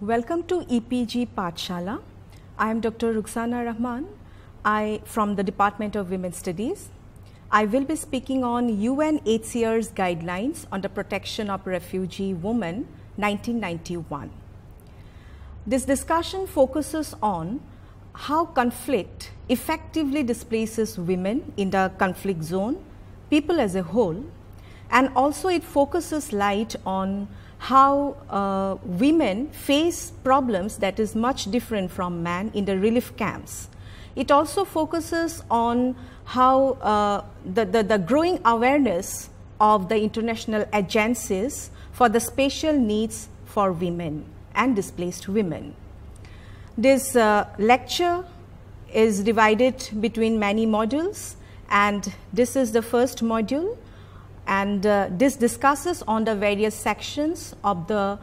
Welcome to EPG Pathshala. I am Dr. Rukhsana Rahman. From the Department of Women's Studies. I will be speaking on UNHCR's Guidelines on the Protection of Refugee Women, 1991. This discussion focuses on how conflict effectively displaces women in the conflict zone, people as a whole, and also it focuses light on how women face problems that is much different from men in the relief camps. It also focuses on how the growing awareness of the international agencies for the special needs for women and displaced women. This lecture is divided between many modules, and this is the first module, and this discusses on the various sections of the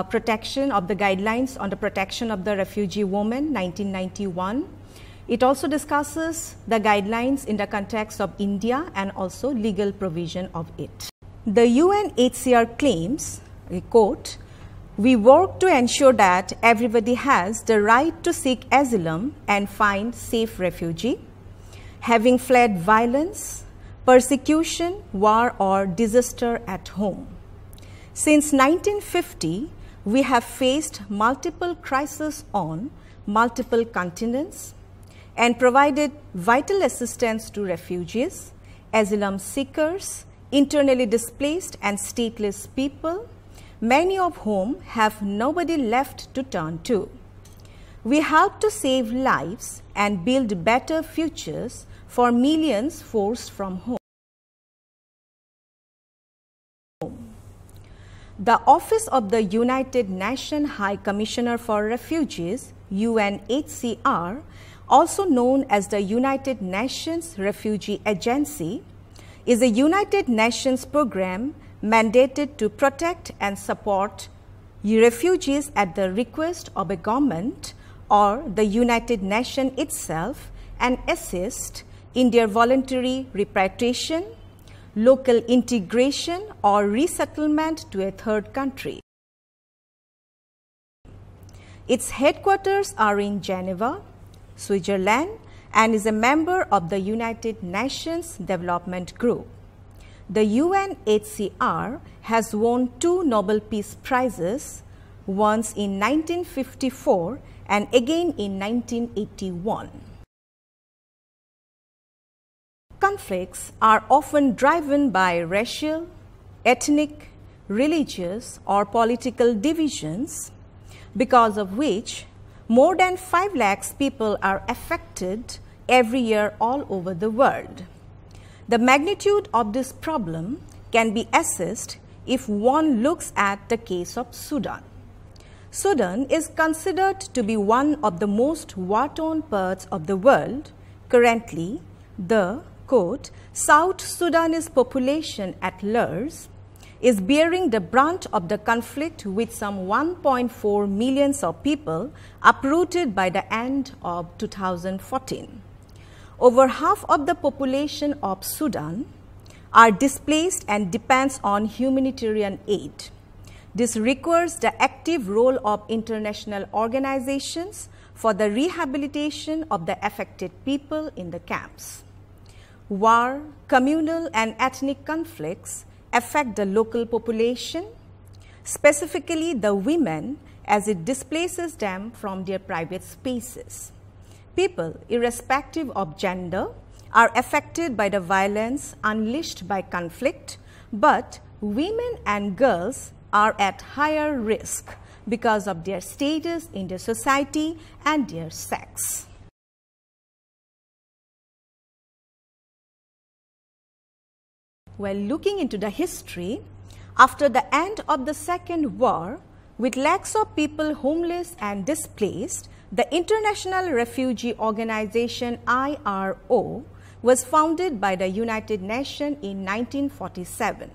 protection of the guidelines on the protection of the refugee woman 1991. It also discusses the guidelines in the context of India and also legal provision of it. The UNHCR claims, I quote, "We work to ensure that everybody has the right to seek asylum and find safe refuge, having fled violence, persecution, war or disaster at home. Since 1950, we have faced multiple crises on multiple continents and provided vital assistance to refugees, asylum seekers, internally displaced and stateless people, many of whom have nobody left to turn to. We help to save lives and build better futures for millions forced from home." The Office of the United Nations High Commissioner for Refugees, UNHCR, also known as the United Nations Refugee Agency, is a United Nations program mandated to protect and support refugees at the request of a government or the United Nations itself and assist in their voluntary repatriation, local integration or resettlement to a third country. Its headquarters are in Geneva, Switzerland, and is a member of the United Nations Development Group. The UNHCR has won 2 Nobel Peace Prizes, once in 1954 and again in 1981. Conflicts are often driven by racial, ethnic, religious, or political divisions, because of which more than 5 lakhs people are affected every year all over the world. The magnitude of this problem can be assessed if one looks at the case of Sudan. Sudan is considered to be one of the most war-torn parts of the world. Currently, the quote, "South Sudanese population at large is bearing the brunt of the conflict, with some 1.4 million of people uprooted by the end of 2014. Over half of the population of Sudan are displaced and depends on humanitarian aid. This requires the active role of international organizations for the rehabilitation of the affected people in the camps. War, communal and ethnic conflicts affect the local population, specifically the women, as it displaces them from their private spaces. People, irrespective of gender, are affected by the violence unleashed by conflict, but women and girls are at higher risk because of their status in the society and their sex. While looking into the history, after the end of the Second War, with lakhs of people homeless and displaced, the International Refugee Organization IRO was founded by the United Nations in 1947.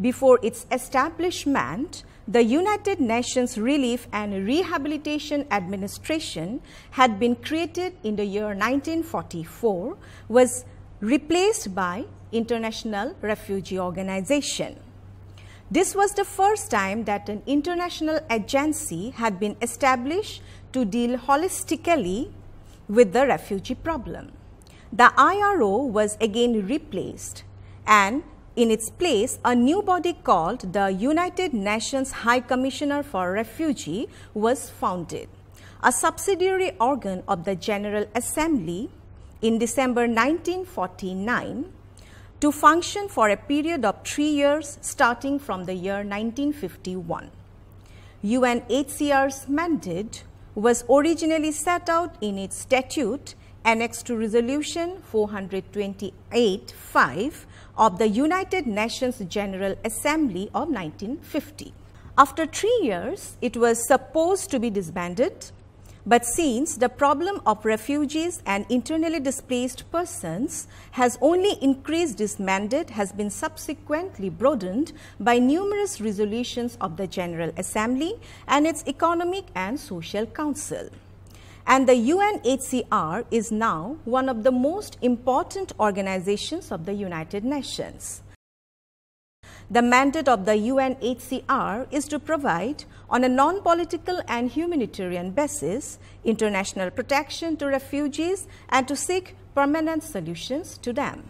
Before its establishment, the United Nations Relief and Rehabilitation Administration had been created in the year 1944, was replaced by International Refugee Organization. This was the first time that an international agency had been established to deal holistically with the refugee problem. The IRO was again replaced, and in its place, a new body called the United Nations High Commissioner for Refugee was founded, a subsidiary organ of the General Assembly in December 1949, to function for a period of 3 years starting from the year 1951. UNHCR's mandate was originally set out in its statute annexed to Resolution 428-5 of the United Nations General Assembly of 1950. After 3 years, it was supposed to be disbanded, but since the problem of refugees and internally displaced persons has only increased, this mandate has been subsequently broadened by numerous resolutions of the General Assembly and its Economic and Social Council. And the UNHCR is now one of the most important organizations of the United Nations. The mandate of the UNHCR is to provide, on a non-political and humanitarian basis, international protection to refugees and to seek permanent solutions to them.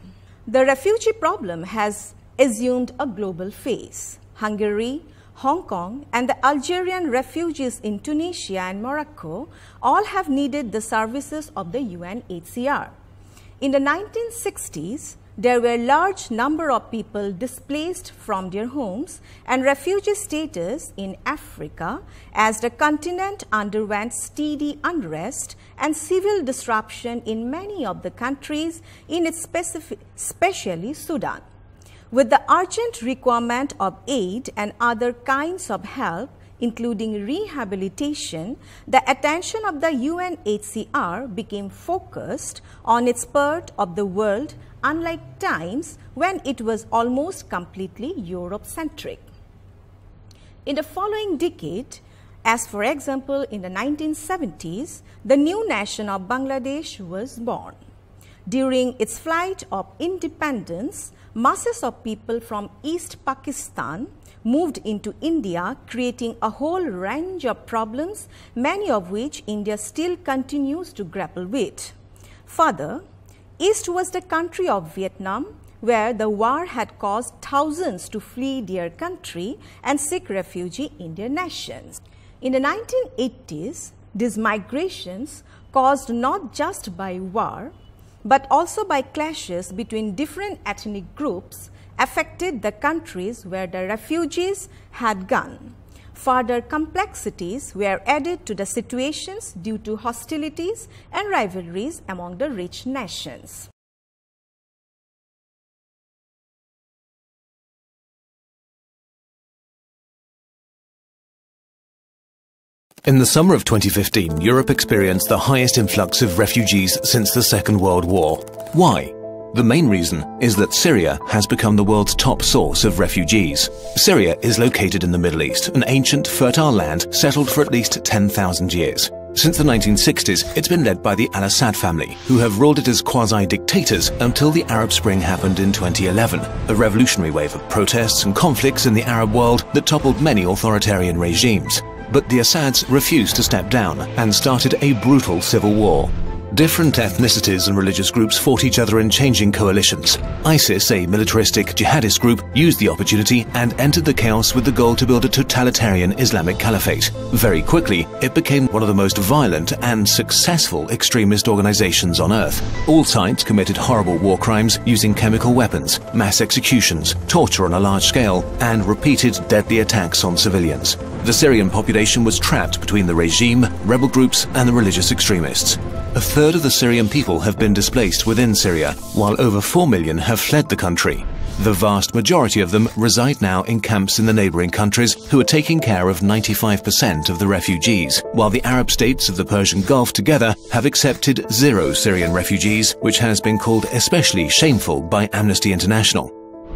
The refugee problem has assumed a global face. Hungary, Hong Kong, and the Algerian refugees in Tunisia and Morocco all have needed the services of the UNHCR. In the 1960s, there were a large number of people displaced from their homes and refugee status in Africa as the continent underwent steady unrest and civil disruption in many of the countries in its especially Sudan. With the urgent requirement of aid and other kinds of help, including rehabilitation, the attention of the UNHCR became focused on its part of the world, unlike times when it was almost completely Europe-centric. In the following decade, as for example in the 1970s, the new nation of Bangladesh was born. During its flight of independence, masses of people from East Pakistan moved into India, creating a whole range of problems, many of which India still continues to grapple with. Further, East was the country of Vietnam, where the war had caused thousands to flee their country and seek refuge in their nations. In the 1980s, these migrations, caused not just by war, but also by clashes between different ethnic groups, affected the countries where the refugees had gone. Further complexities were added to the situations due to hostilities and rivalries among the rich nations. In the summer of 2015, Europe experienced the highest influx of refugees since the Second World War. Why? The main reason is that Syria has become the world's top source of refugees. Syria is located in the Middle East, an ancient, fertile land settled for at least 10,000 years. Since the 1960s, it's been led by the Al-Assad family, who have ruled it as quasi-dictators until the Arab Spring happened in 2011, a revolutionary wave of protests and conflicts in the Arab world that toppled many authoritarian regimes. But the Assads refused to step down and started a brutal civil war. Different ethnicities and religious groups fought each other in changing coalitions. ISIS, a militaristic jihadist group, used the opportunity and entered the chaos with the goal to build a totalitarian Islamic caliphate. Very quickly, it became one of the most violent and successful extremist organizations on earth. All sides committed horrible war crimes using chemical weapons, mass executions, torture on a large scale, and repeated deadly attacks on civilians. The Syrian population was trapped between the regime, rebel groups, and the religious extremists. A third of the Syrian people have been displaced within Syria, while over 4 million have fled the country. The vast majority of them reside now in camps in the neighboring countries, who are taking care of 95% of the refugees, while the Arab states of the Persian Gulf together have accepted 0 Syrian refugees, which has been called especially shameful by Amnesty International.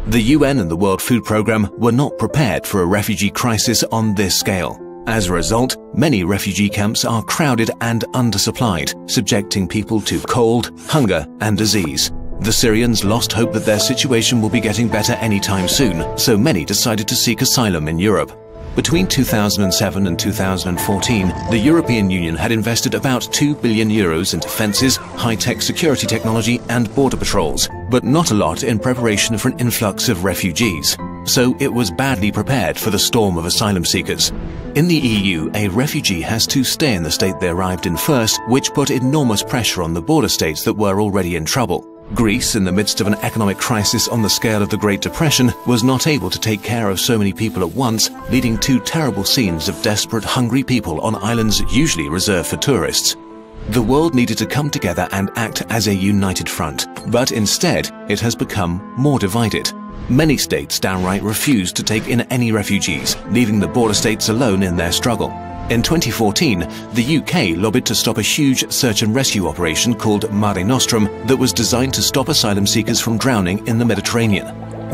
The UN and the World Food Programme were not prepared for a refugee crisis on this scale. As a result, many refugee camps are crowded and undersupplied, subjecting people to cold, hunger, and disease. The Syrians lost hope that their situation will be getting better anytime soon, so many decided to seek asylum in Europe. Between 2007 and 2014, the European Union had invested about €2 billion into fences, high-tech security technology and border patrols, but not a lot in preparation for an influx of refugees. So it was badly prepared for the storm of asylum seekers. In the EU, a refugee has to stay in the state they arrived in first, which put enormous pressure on the border states that were already in trouble. Greece, in the midst of an economic crisis on the scale of the Great Depression, was not able to take care of so many people at once, leading to terrible scenes of desperate, hungry people on islands usually reserved for tourists. The world needed to come together and act as a united front, but instead it has become more divided. Many states downright refused to take in any refugees, leaving the border states alone in their struggle. In 2014, the UK lobbied to stop a huge search and rescue operation called Mare Nostrum that was designed to stop asylum seekers from drowning in the Mediterranean.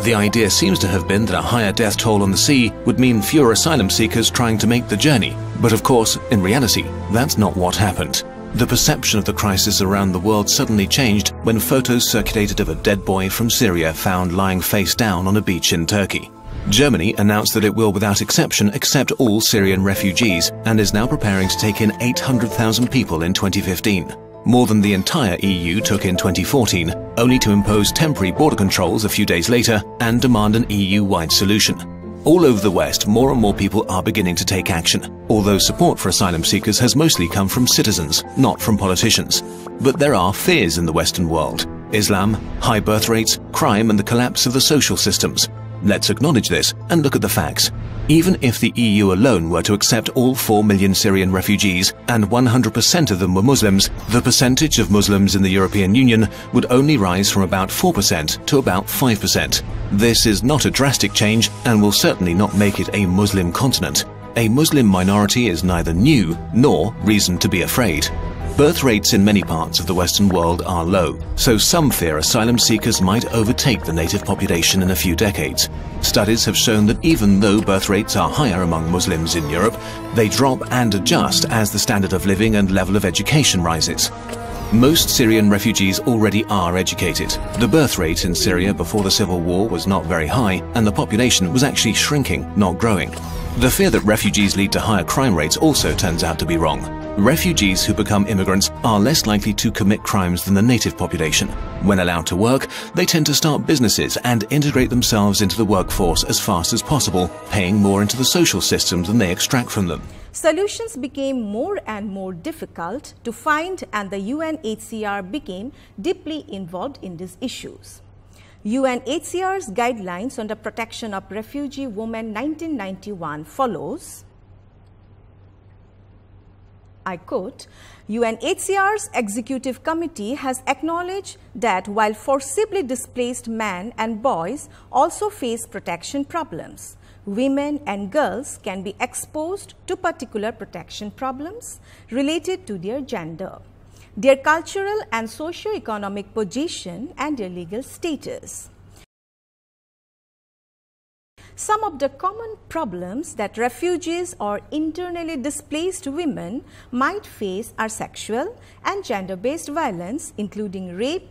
The idea seems to have been that a higher death toll on the sea would mean fewer asylum seekers trying to make the journey. But of course, in reality, that's not what happened. The perception of the crisis around the world suddenly changed when photos circulated of a dead boy from Syria found lying face down on a beach in Turkey. Germany announced that it will, without exception, accept all Syrian refugees and is now preparing to take in 800,000 people in 2015. More than the entire EU took in 2014, only to impose temporary border controls a few days later and demand an EU-wide solution. All over the West, more and more people are beginning to take action, although support for asylum seekers has mostly come from citizens, not from politicians. But there are fears in the Western world: Islam, high birth rates, crime and the collapse of the social systems. Let's acknowledge this and look at the facts. Even if the EU alone were to accept all 4 million Syrian refugees and 100% of them were Muslims, the percentage of Muslims in the European Union would only rise from about 4% to about 5%. This is not a drastic change and will certainly not make it a Muslim continent. A Muslim minority is neither new nor reason to be afraid. Birth rates in many parts of the Western world are low, so some fear asylum seekers might overtake the native population in a few decades. Studies have shown that even though birth rates are higher among Muslims in Europe, they drop and adjust as the standard of living and level of education rises. Most Syrian refugees already are educated. The birth rate in Syria before the civil war was not very high, and the population was actually shrinking, not growing. The fear that refugees lead to higher crime rates also turns out to be wrong. Refugees who become immigrants are less likely to commit crimes than the native population. When allowed to work, they tend to start businesses and integrate themselves into the workforce as fast as possible, paying more into the social systems than they extract from them. Solutions became more and more difficult to find, and the UNHCR became deeply involved in these issues. UNHCR's Guidelines on the Protection of Refugee Women 1991 follows, I quote, UNHCR's Executive Committee has acknowledged that while forcibly displaced men and boys also face protection problems, women and girls can be exposed to particular protection problems related to their gender, their cultural and socio-economic position, and their legal status. Some of the common problems that refugees or internally displaced women might face are sexual and gender-based violence, including rape,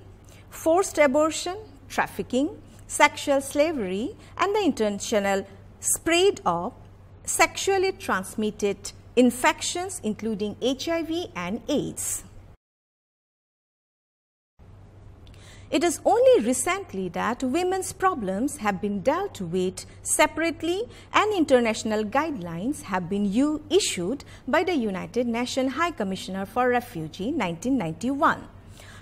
forced abortion, trafficking, sexual slavery, and the intentional spread of sexually transmitted infections, including HIV and AIDS. It is only recently that women's problems have been dealt with separately, and international guidelines have been issued by the United Nations High Commissioner for Refugees 1991.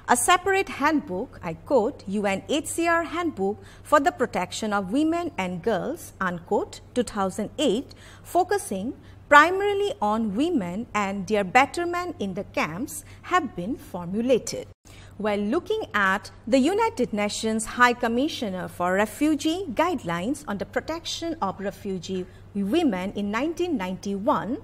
A separate handbook, I quote, UNHCR Handbook for the Protection of Women and Girls, unquote, 2008, focusing primarily on women and their betterment in the camps, have been formulated. While looking at the United Nations High Commissioner for Refugee Guidelines on the Protection of Refugee Women in 1991,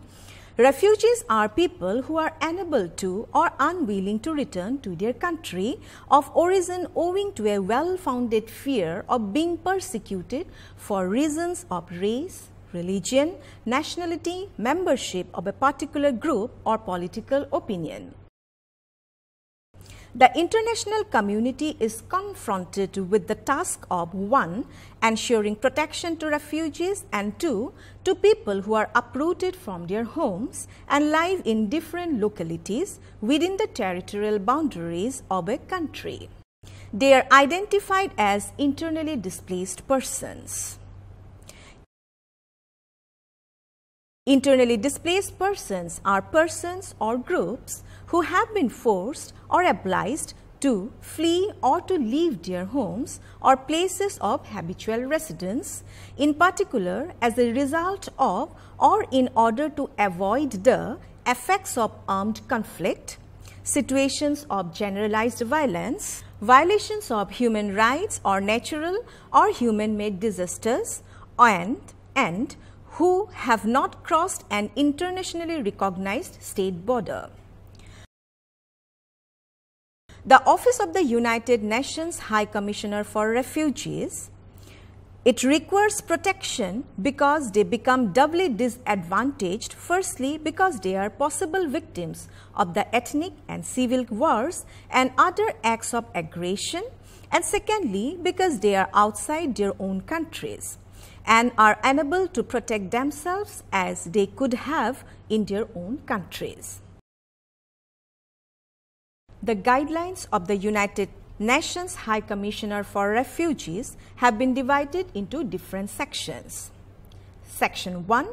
refugees are people who are unable to or unwilling to return to their country of origin owing to a well-founded fear of being persecuted for reasons of race, religion, nationality, membership of a particular group, or political opinion. The international community is confronted with the task of 1. Ensuring protection to refugees, and 2. To people who are uprooted from their homes and live in different localities within the territorial boundaries of a country. They are identified as internally displaced persons. Internally displaced persons are persons or groups who have been forced or obliged to flee or to leave their homes or places of habitual residence, in particular as a result of or in order to avoid the effects of armed conflict, situations of generalized violence, violations of human rights or natural or human-made disasters, and who have not crossed an internationally recognized state border. The Office of the United Nations High Commissioner for Refugees, it requires protection because they become doubly disadvantaged, firstly because they are possible victims of the ethnic and civil wars and other acts of aggression, and secondly because they are outside their own countries and are unable to protect themselves as they could have in their own countries. The guidelines of the United Nations High Commissioner for Refugees have been divided into different sections. Section 1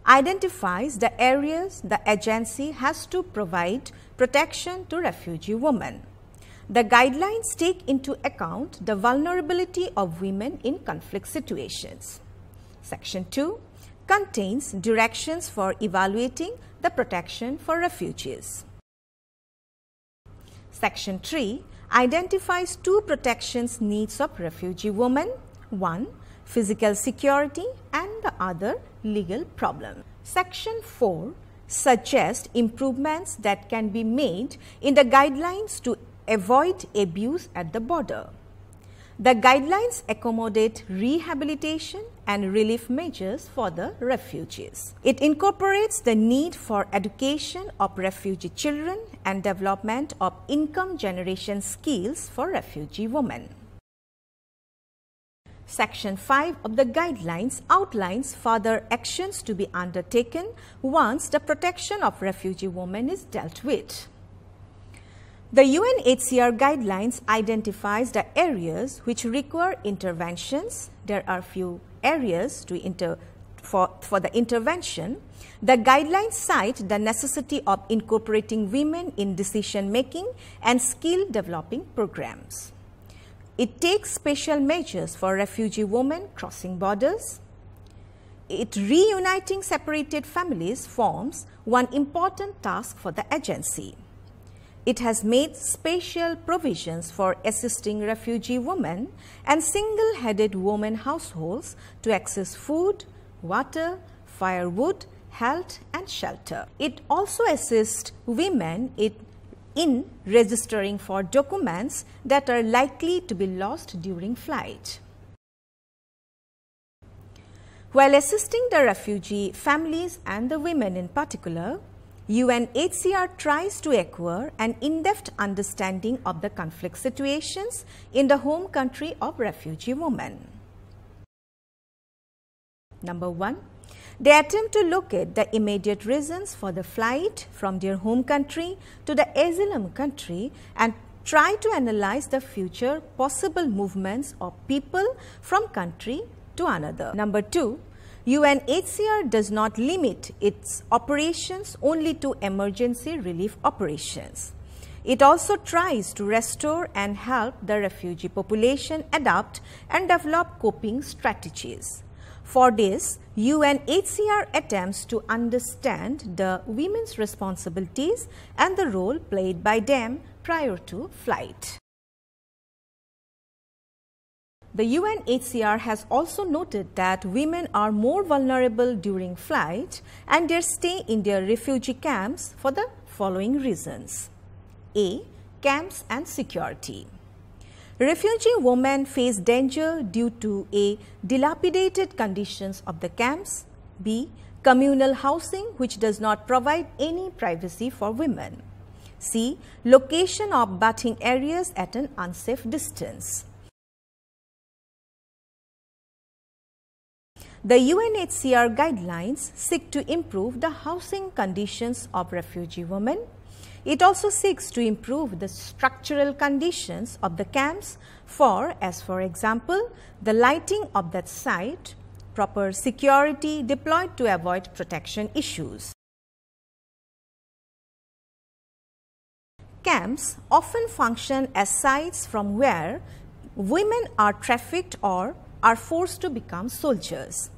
identifies the areas the agency has to provide protection to refugee women. The guidelines take into account the vulnerability of women in conflict situations. Section 2 contains directions for evaluating the protection for refugees. Section 3 identifies 2 protection needs of refugee women, one physical security and the other legal problem. Section 4 suggests improvements that can be made in the guidelines to avoid abuse at the border. The guidelines accommodate rehabilitation and relief measures for the refugees. It incorporates the need for education of refugee children and development of income generation skills for refugee women. Section 5 of the guidelines outlines further actions to be undertaken once the protection of refugee women is dealt with. The UNHCR guidelines identifies the areas which require interventions. There are few areas for the intervention. The guidelines cite the necessity of incorporating women in decision making and skill developing programs. It takes special measures for refugee women crossing borders. Reuniting separated families forms one important task for the agency. It has made special provisions for assisting refugee women and single-headed women households to access food, water, firewood, health and shelter. It also assists women in registering for documents that are likely to be lost during flight. While assisting the refugee families and the women in particular, UNHCR tries to acquire an in-depth understanding of the conflict situations in the home country of refugee women. Number 1, they attempt to locate the immediate reasons for the flight from their home country to the asylum country and try to analyze the future possible movements of people from country to another. Number 2, UNHCR does not limit its operations only to emergency relief operations. It also tries to restore and help the refugee population adapt and develop coping strategies. For this, UNHCR attempts to understand the women's responsibilities and the role played by them prior to flight. The UNHCR has also noted that women are more vulnerable during flight and their stay in their refugee camps for the following reasons. A. Camps and security. Refugee women face danger due to A. Dilapidated conditions of the camps, B. Communal housing which does not provide any privacy for women, C. Location of bathing areas at an unsafe distance. The UNHCR guidelines seek to improve the housing conditions of refugee women. It also seeks to improve the structural conditions of the camps for example, the lighting of that site, proper security deployed to avoid protection issues. Camps often function as sites from where women are trafficked or are forced to become soldiers.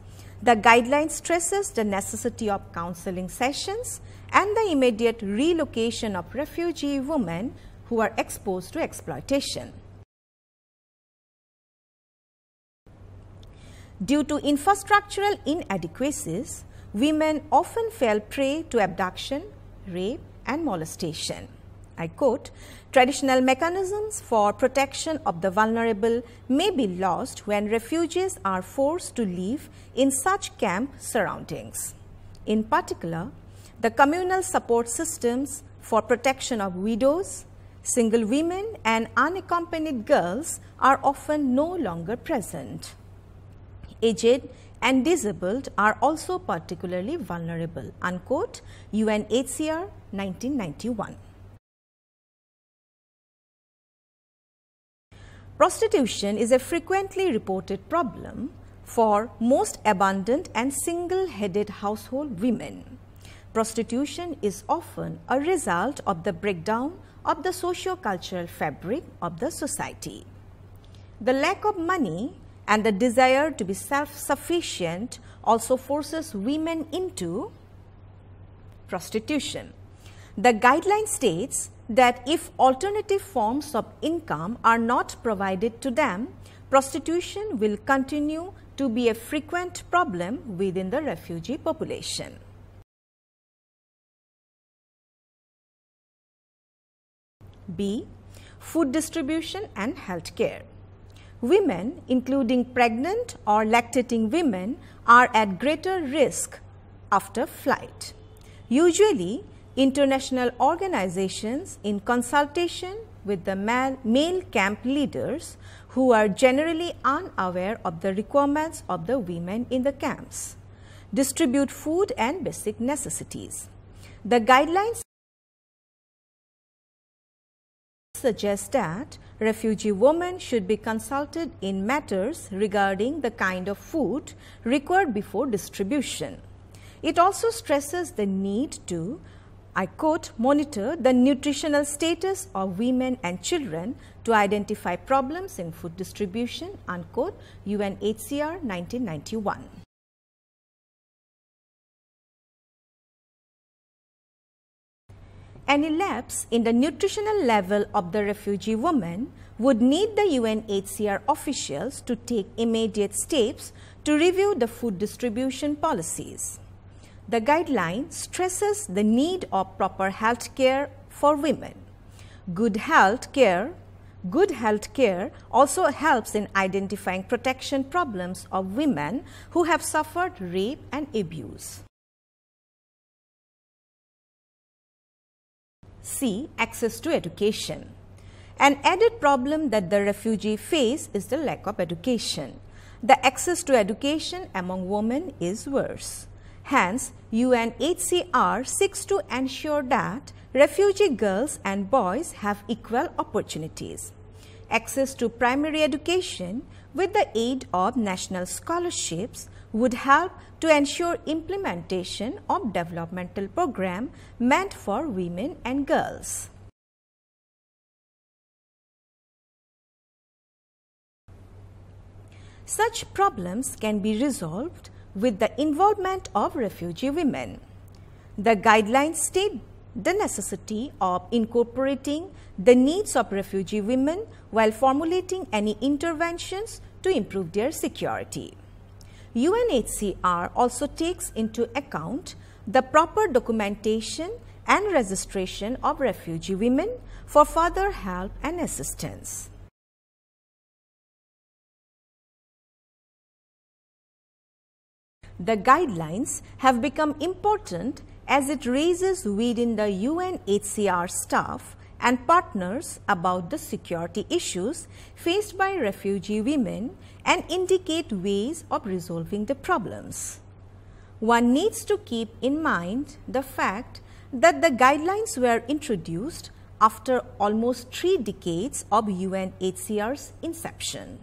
The guideline stresses the necessity of counseling sessions and the immediate relocation of refugee women who are exposed to exploitation. Due to infrastructural inadequacies, women often fall prey to abduction, rape, and molestation. I quote, "Traditional mechanisms for protection of the vulnerable may be lost when refugees are forced to live in such camp surroundings. In particular, the communal support systems for protection of widows, single women, and unaccompanied girls are often no longer present. Aged and disabled are also particularly vulnerable." Unquote, UNHCR 1991. Prostitution is a frequently reported problem for most abundant and single-headed household women. Prostitution is often a result of the breakdown of the socio-cultural fabric of the society. The lack of money and the desire to be self-sufficient also forces women into prostitution. The guideline states that if alternative forms of income are not provided to them, prostitution will continue to be a frequent problem within the refugee population. B. Food distribution and health care. Women, including pregnant or lactating women, are at greater risk after flight. Usually, international organizations, in consultation with the male camp leaders who are generally unaware of the requirements of the women in the camps, distribute food and basic necessities. The guidelines suggest that refugee women should be consulted in matters regarding the kind of food required before distribution. It also stresses the need to, I quote, "monitor the nutritional status of women and children to identify problems in food distribution," unquote, UNHCR 1991. Any lapse in the nutritional level of the refugee woman would need the UNHCR officials to take immediate steps to review the food distribution policies. The guideline stresses the need of proper health care for women. Good health care also helps in identifying protection problems of women who have suffered rape and abuse. C. Access to education. An added problem that the refugee face is the lack of education. The access to education among women is worse. Hence, UNHCR seeks to ensure that refugee girls and boys have equal opportunities. Access to primary education with the aid of national scholarships would help to ensure implementation of developmental programs meant for women and girls. Such problems can be resolved with the involvement of refugee women. The guidelines state the necessity of incorporating the needs of refugee women while formulating any interventions to improve their security. UNHCR also takes into account the proper documentation and registration of refugee women for further help and assistance. The guidelines have become important as it raises within the UNHCR staff and partners about the security issues faced by refugee women and indicate ways of resolving the problems. One needs to keep in mind the fact that the guidelines were introduced after almost 3 decades of UNHCR's inception.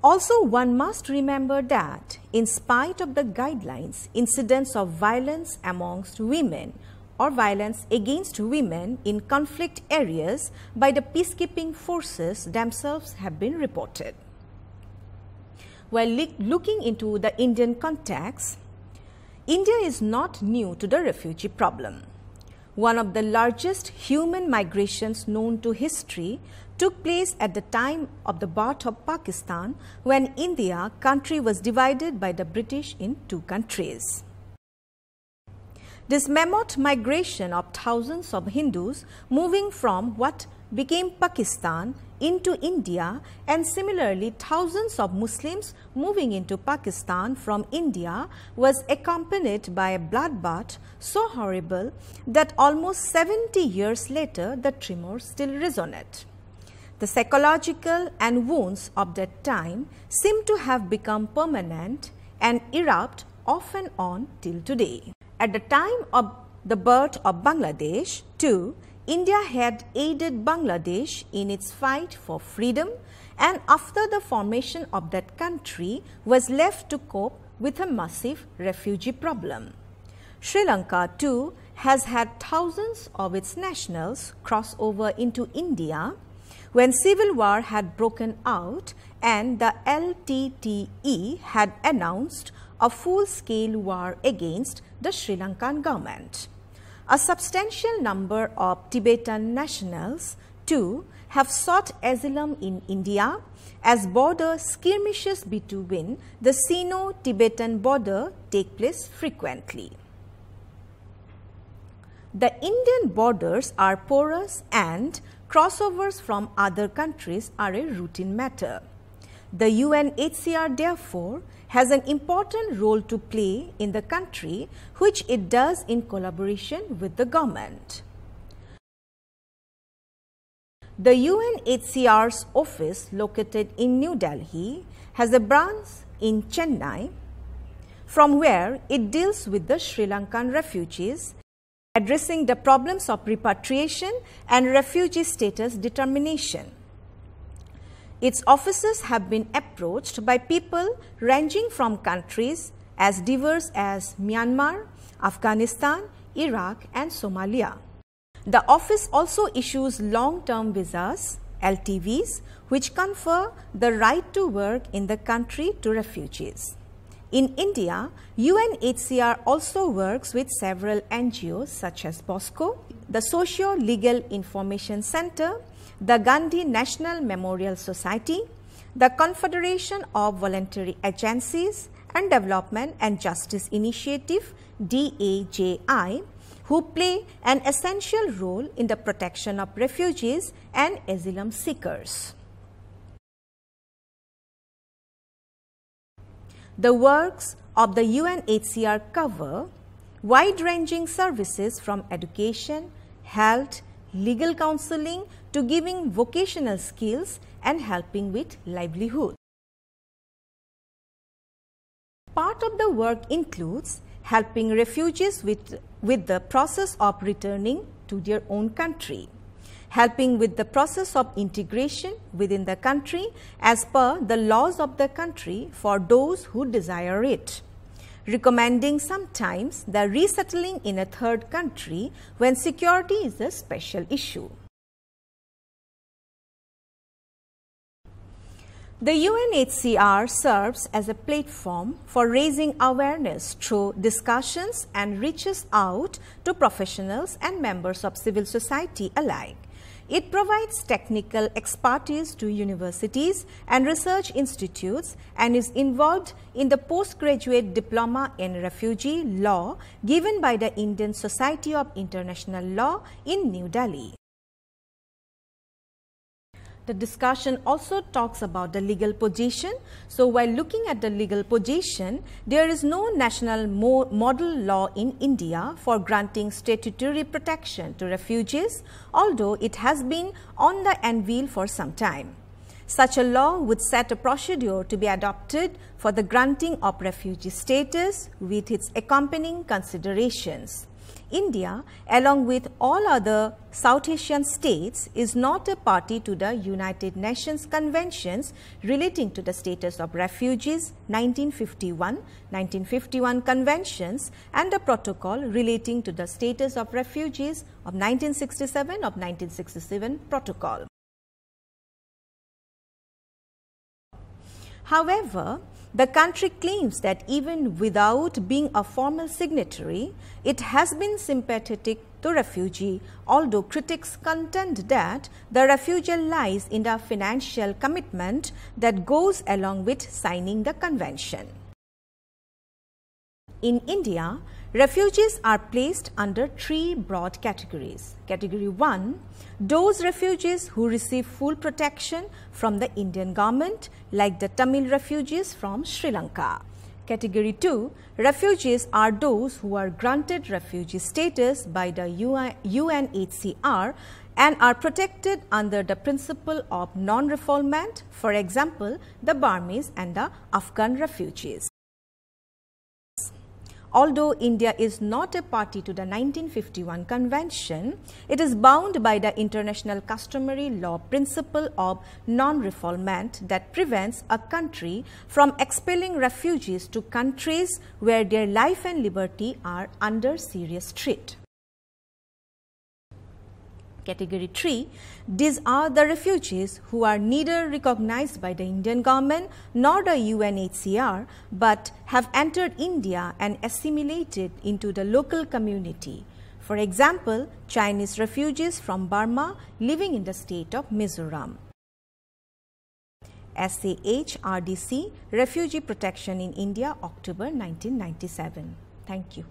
Also, one must remember that in spite of the guidelines, incidents of violence amongst women or violence against women in conflict areas by the peacekeeping forces themselves have been reported. While looking into the Indian context, India is not new to the refugee problem. One of the largest human migrations known to history took place at the time of the birth of Pakistan, when India country was divided by the British in 2 countries. This mammoth migration of thousands of Hindus moving from what became Pakistan into India, and similarly thousands of Muslims moving into Pakistan from India, was accompanied by a bloodbath so horrible that almost 70 years later the tremors still resonate. The psychological and wounds of that time seem to have become permanent and erupt off and on till today. At the time of the birth of Bangladesh, too, India had aided Bangladesh in its fight for freedom, and after the formation of that country was left to cope with a massive refugee problem. Sri Lanka too has had thousands of its nationals cross over into India when civil war had broken out and the LTTE had announced a full-scale war against the Sri Lankan government. A substantial number of Tibetan nationals too have sought asylum in India as border skirmishes between the Sino-Tibetan border take place frequently. The Indian borders are porous and crossovers from other countries are a routine matter. The UNHCR therefore has an important role to play in the country, which it does in collaboration with the government. The UNHCR's office located in New Delhi has a branch in Chennai, from where it deals with the Sri Lankan refugees, addressing the problems of repatriation and refugee status determination. Its officers have been approached by people ranging from countries as diverse as Myanmar, Afghanistan, Iraq and Somalia. The office also issues long-term visas, LTVs, which confer the right to work in the country to refugees. In India, UNHCR also works with several NGOs such as BOSCO, the Socio-Legal Information Center, the Gandhi National Memorial Society, the Confederation of Voluntary Agencies and Development and Justice Initiative DAJI, who play an essential role in the protection of refugees and asylum seekers. The works of the UNHCR cover wide-ranging services from education, health, legal counseling to giving vocational skills and helping with livelihood. Part of the work includes helping refugees with the process of returning to their own country, helping with the process of integration within the country as per the laws of the country for those who desire it, recommending sometimes the resettling in a third country when security is a special issue. The UNHCR serves as a platform for raising awareness through discussions and reaches out to professionals and members of civil society alike. It provides technical expertise to universities and research institutes and is involved in the postgraduate diploma in refugee law given by the Indian Society of International Law in New Delhi. The discussion also talks about the legal position. So while looking at the legal position, there is no national model law in India for granting statutory protection to refugees, although it has been on the anvil for some time. Such a law would set a procedure to be adopted for the granting of refugee status with its accompanying considerations. India, along with all other South Asian states, is not a party to the United Nations Conventions relating to the status of refugees 1951 Conventions and the protocol relating to the status of refugees of 1967 Protocol. However, the country claims that even without being a formal signatory, it has been sympathetic to refugee, although critics contend that the refusal lies in the financial commitment that goes along with signing the convention. In India, refugees are placed under three broad categories. Category 1, those refugees who receive full protection from the Indian government, like the Tamil refugees from Sri Lanka. Category 2, refugees are those who are granted refugee status by the UNHCR and are protected under the principle of non-refoulement, for example, the Burmese and the Afghan refugees. Although India is not a party to the 1951 Convention, it is bound by the international customary law principle of non-refoulement that prevents a country from expelling refugees to countries where their life and liberty are under serious threat. Category 3, these are the refugees who are neither recognized by the Indian government nor the UNHCR but have entered India and assimilated into the local community. For example, Chinese refugees from Burma living in the state of Mizoram. SAH RDC, Refugee Protection in India, October 1997. Thank you.